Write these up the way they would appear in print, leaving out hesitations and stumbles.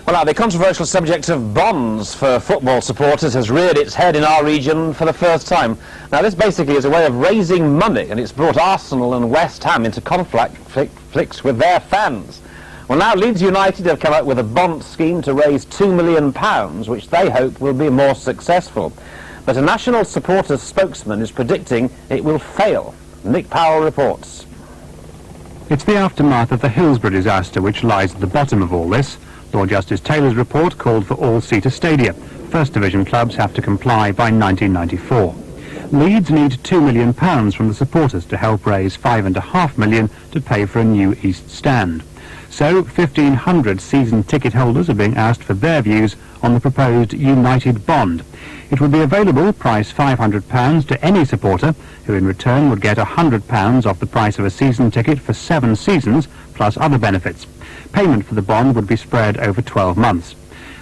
Well, now, the controversial subject of bonds for football supporters has reared its head in our region for the first time. Now, this basically is a way of raising money, and it's brought Arsenal and West Ham into conflicts with their fans. Well, now Leeds United have come up with a bond scheme to raise £2 million, which they hope will be more successful. But a national supporters spokesman is predicting it will fail. Nick Powell reports. It's the aftermath of the Hillsborough disaster which lies at the bottom of all this. Lord Justice Taylor's report called for all-seater stadia. First Division clubs have to comply by 1994. Leeds need £2 million from the supporters to help raise £5.5 million to pay for a new East Stand. So 1,500 season ticket holders are being asked for their views on the proposed United bond. It would be available, price £500, to any supporter, who in return would get £100 off the price of a season ticket for 7 seasons, plus other benefits. Payment for the bond would be spread over 12 months.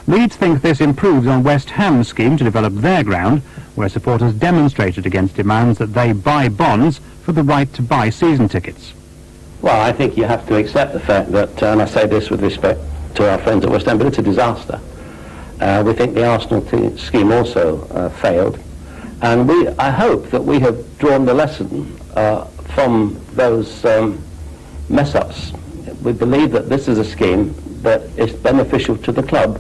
Leeds think this improves on West Ham's scheme to develop their ground, where supporters demonstrated against demands that they buy bonds for the right to buy season tickets. Well, I think you have to accept the fact that, and I say this with respect to our friends at West Ham, but it's a disaster. We think the Arsenal scheme also failed, and I hope that we have drawn the lesson from those mess-ups. We believe that this is a scheme that is beneficial to the club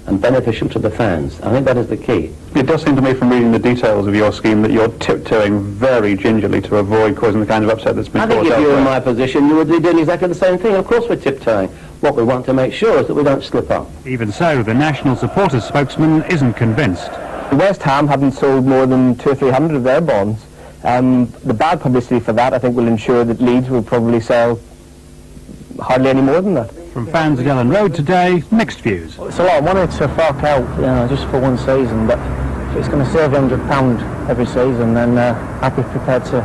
and beneficial to the fans. I think that is the key. It does seem to me from reading the details of your scheme that you're tiptoeing very gingerly to avoid causing the kind of upset that's been caused. I think if you were in my position, you would be doing exactly the same thing. Of course we're tiptoeing. What we want to make sure is that we don't slip up. Even so, the national supporters spokesman isn't convinced. West Ham haven't sold more than 200 or 300 of their bonds. The bad publicity for that, I think, will ensure that Leeds will probably sell hardly any more than that. From fans at Ellen Road today, mixed views. It's a lot of money to fork out, just for one season, but if it's going to save £100 every season, then I'd be prepared to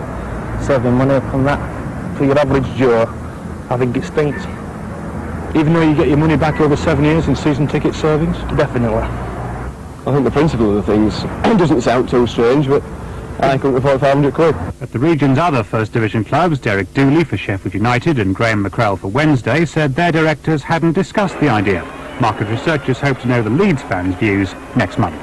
save the money upon that. For your average Joe, I think it stinks. Even though you get your money back over 7 years in season ticket savings? Definitely. I think the principle of the things doesn't sound too strange, but I couldn't afford £500. At the region's other First Division clubs, Derek Dooley for Sheffield United and Graham McCrell for Wednesday said their directors hadn't discussed the idea. Market researchers hope to know the Leeds fans' views next month.